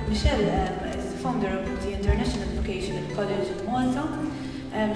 Michelle is the founder of the International Vocational College in Malta.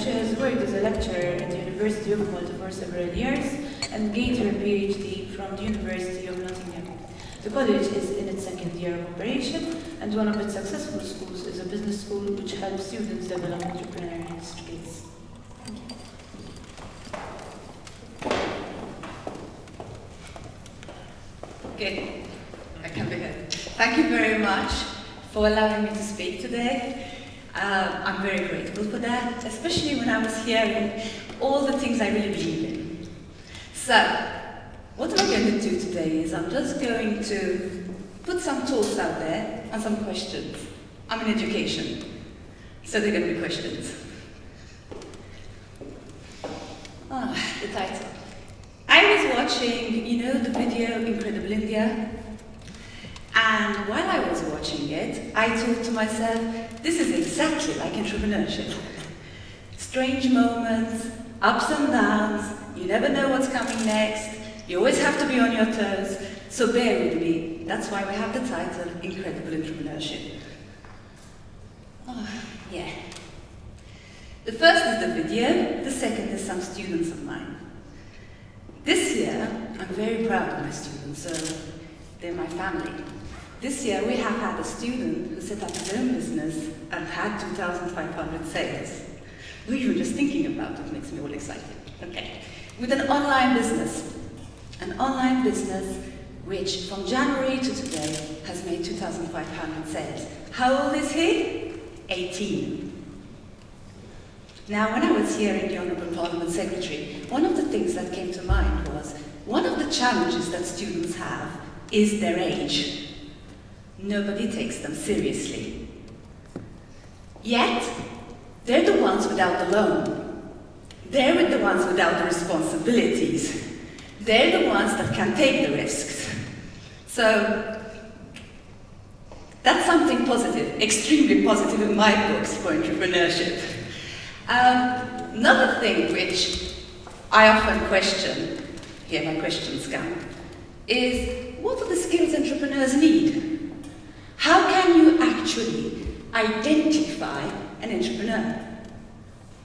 She has worked as a lecturer at the University of Malta for several years and gained her PhD from the University of Nottingham. The college is in its second year of operation, and one of its successful schools is a business school which helps students develop entrepreneurial skills. Okay, I can be heard. Thank you very much for allowing me to speak today. I'm very grateful for that, especially when I was hearing all the things I really believe in. So, what I'm going to do today is I'm just going to put some thoughts out there and some questions. I'm in education, so they're going to be questions. The title. I was watching, the video Incredible India, and while I was watching it, I thought to myself, this is exactly like entrepreneurship. Strange moments, ups and downs, you never know what's coming next, you always have to be on your toes, so bear with me. That's why we have the title Incredible Entrepreneurship. Yeah. The first is the video, the second is some students of mine. This year, I'm very proud of my students, so they're my family. This year, we have had a student who set up his own business and had 2,500 sales. Even just thinking about it makes me all excited. Okay. With an online business. An online business which, from January to today, has made 2,500 sales. How old is he? 18. Now, when I was hearing the Honourable Parliament Secretary, one of the things that came to mind was, one of the challenges that students have is their age. Nobody takes them seriously. Yet, they're the ones without the loan. They're the ones without the responsibilities. They're the ones that can take the risks. So, that's something positive, extremely positive in my books for entrepreneurship. Another thing which I often question, here my questions come, is what are the skills entrepreneurs need? How can you actually identify an entrepreneur?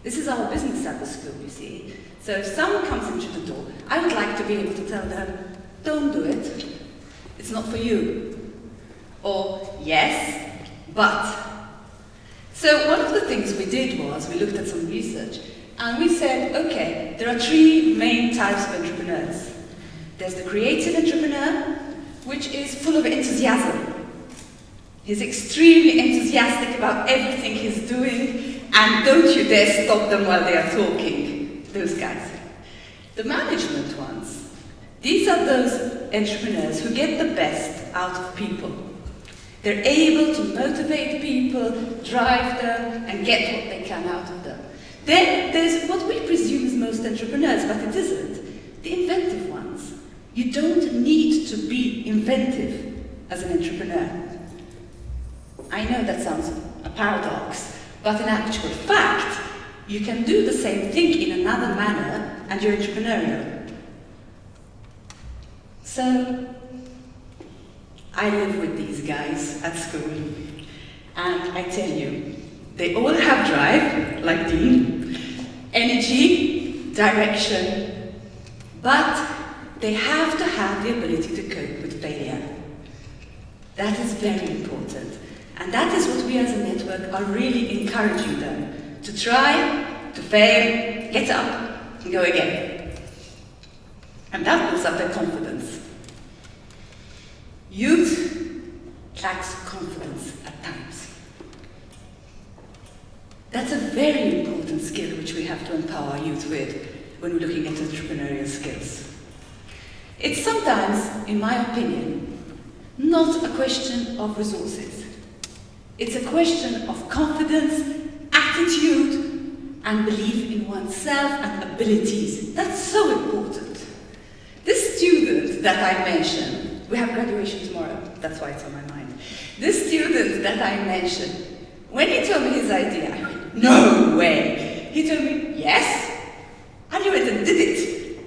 This is our business at the school, you see. So if someone comes into the door, I would like to be able to tell them, don't do it, it's not for you. Or, yes, but. So one of the things we did was, we looked at some research, and we said, okay, there are three main types of entrepreneurs. There's the creative entrepreneur, which is full of enthusiasm. He's extremely enthusiastic about everything he's doing, and don't you dare stop them while they are talking, those guys. The management ones, these are those entrepreneurs who get the best out of people. They're able to motivate people, drive them, and get what they can out of them. Then there's what we presume is most entrepreneurs, but it isn't. The inventive ones. You don't need to be inventive as an entrepreneur. I know that sounds a paradox, but in actual fact, you can do the same thing in another manner and you're entrepreneurial. So, I live with these guys at school, and I tell you, they all have drive, like Dean, energy, direction, but they have to have the ability to cope with failure. That is very important, and that is what we as a network are really encouraging them to try, to fail, get up, and go again. And that builds up their confidence. Youth lacks confidence at times. That's a very important skill which we have to empower our youth with when we're looking at entrepreneurial skills. It's sometimes, in my opinion, not a question of resources. It's a question of confidence, attitude, and belief in oneself and abilities. That's so important. This student that I mentioned, we have graduation tomorrow, that's why it's on my mind. This student that I mentioned, when he told me his idea, I went, no way! He told me, yes, and he went and did it.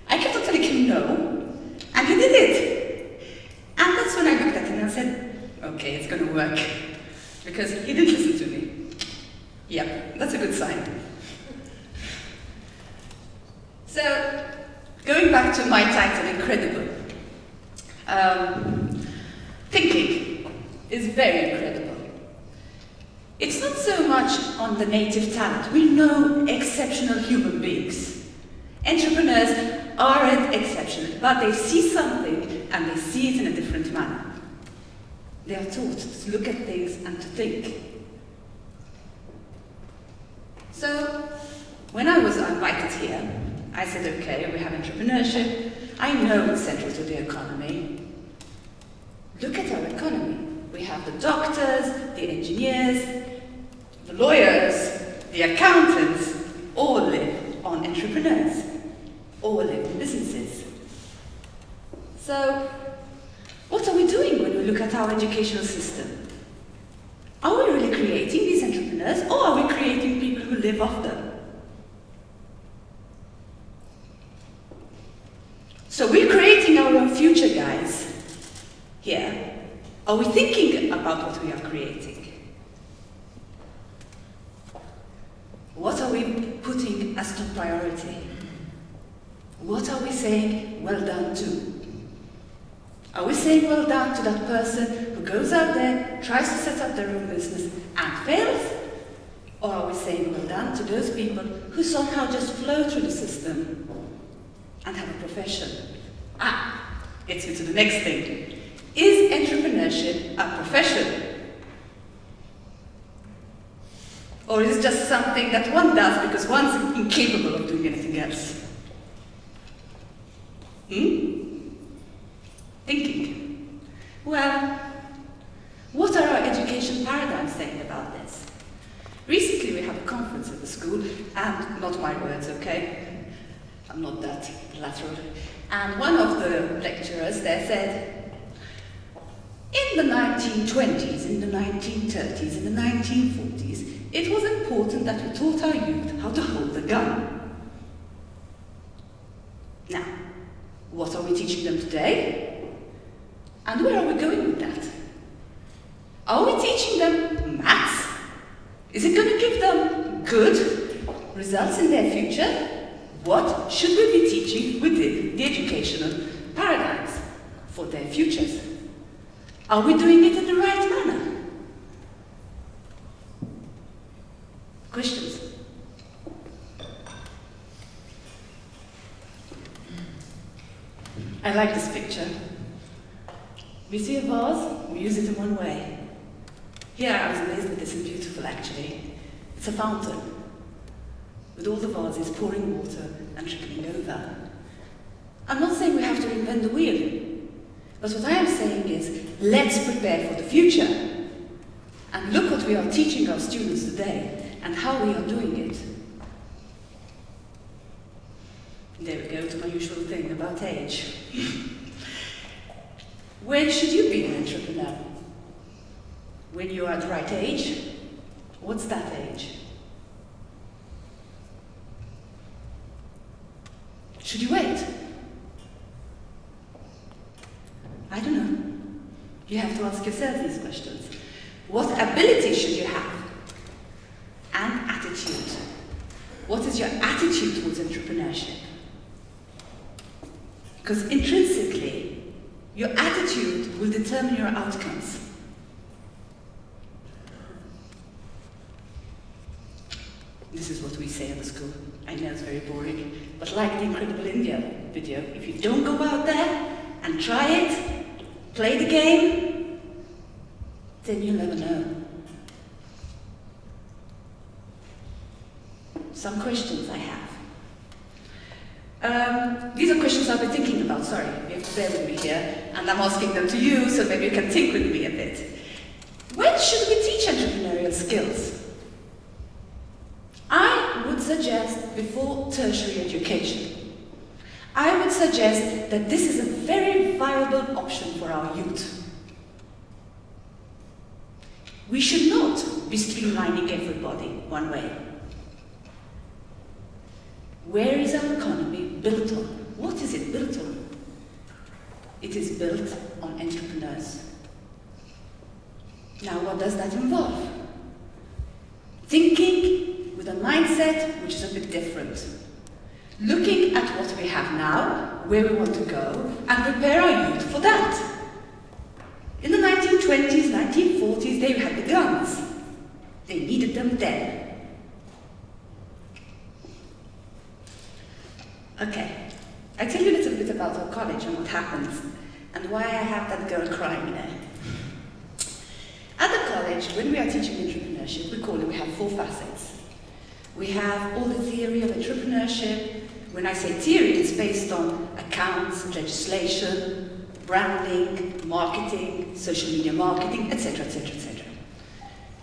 I kept on telling him no, and he did it. And that's when I looked at him and said, Okay, it's going to work. Because he didn't listen to me. Yep, that's a good sign. So, going back to my title, Incredible. Thinking is very incredible. It's not so much on the native talent. We know exceptional human beings. Entrepreneurs aren't exceptional, but they see something and they see it in a different manner. They are taught to look at things and to think. So, when I was invited here, I said, okay, we have entrepreneurship. I know it's central to the economy. Look at our economy. We have the doctors, the engineers, the lawyers, the accountants, all live on entrepreneurs, all live in businesses. So, what are we doing when we look at our educational system? Are we really creating these entrepreneurs, or are we creating people who live off them? So we're creating our own future, guys. Here. Are we thinking about what we are creating? What are we putting as top priority? What are we saying well done to? Are we saying well done to that person who goes out there, tries to set up their own business and fails? Or are we saying well done to those people who somehow just flow through the system and have a profession? Gets me to the next thing. Is entrepreneurship a profession? Or is it just something that one does because one's incapable of doing anything else? Thinking. Well, what are our education paradigms saying about this? Recently we had a conference at the school, and not my words, okay? I'm not that lateral. And one of the lecturers there said, in the 1920s, in the 1930s, in the 1940s, it was important that we taught our youth how to hold a gun. Now, what are we teaching them today? And where are we going with that? Are we teaching them maths? Is it going to give them good results in their future? What should we be teaching within the educational paradigms for their futures? Are we doing it in the right manner? Questions? I like this picture. We see a vase, we use it in one way. Here I was amazed that this is beautiful actually. It's a fountain, with all the vases pouring water and trickling over. I'm not saying we have to reinvent the wheel, but what I am saying is, let's prepare for the future. And look what we are teaching our students today, and how we are doing it. There we go to my usual thing about age. When should you be an entrepreneur? When you are at the right age? What's that age? Should you wait? I don't know. You have to ask yourself these questions. What ability should you have? And attitude. What is your attitude towards entrepreneurship? Because intrinsically, your attitude will determine your outcomes. This is what we say at the school. I know it's very boring, but like the Incredible India video, if you don't go out there and try it, play the game, then you'll never know. Some questions I have. These are questions I've been thinking about, sorry, you have to bear with me here, and I'm asking them to you, so maybe you can think with me a bit. When should we teach entrepreneurial skills? I would suggest before tertiary education. I would suggest that this is a very viable option for our youth. We should not be streamlining everybody one way. Where is our economy built on? What is it built on? It is built on entrepreneurs. Now, what does that involve? Thinking with a mindset which is a bit different. Looking at what we have now, where we want to go, and prepare our youth for that. In the 1920s, 1940s, they had the guns. They needed them then. Okay, I'll tell you a little bit about our college and what happens, and why I have that girl crying there. At the college, when we are teaching entrepreneurship, we have 4 facets. We have all the theory of entrepreneurship. When I say theory, it's based on accounts, legislation, branding, marketing, social media marketing, etc., etc., etc.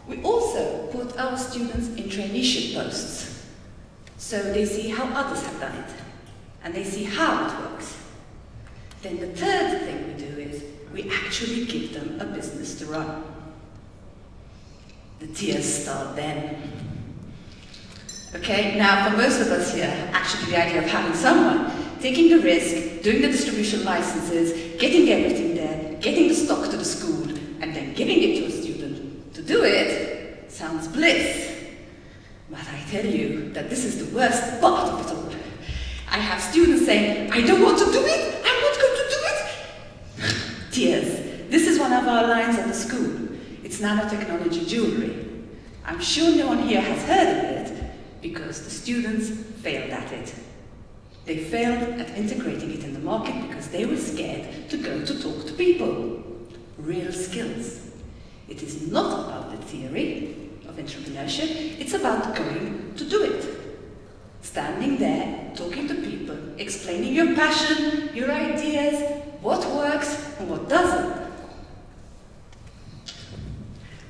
We also put our students in traineeship posts, so they see how others have done it, and they see how it works. Then the third thing we do is we actually give them a business to run. The tears start then. Okay, now for most of us here, actually the idea of having someone taking the risk, doing the distribution licenses, getting everything there, getting the stock to the school, and then giving it to a student to do it sounds bliss. But I tell you that this is the worst part of it all. I have students saying, I don't want to do it, I'm not going to do it. Tears. This is one of our lines at the school. It's nanotechnology jewelry. I'm sure no one here has heard of it because the students failed at it. They failed at integrating it in the market because they were scared to go to talk to people. Real skills. It is not about the theory of entrepreneurship, it's about going to do it. Standing there, talking to people, explaining your passion, your ideas, what works and what doesn't.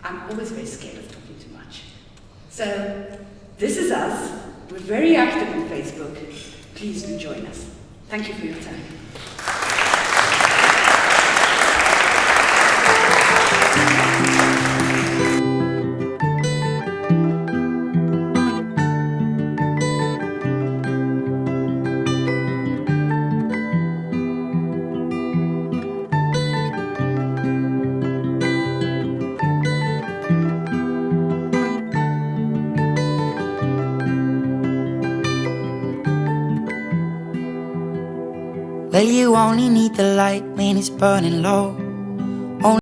I'm always very scared of talking too much. So, this is us. We're very active on Facebook. Please do join us. Thank you for your time. Well, you only need the light when it's burning low.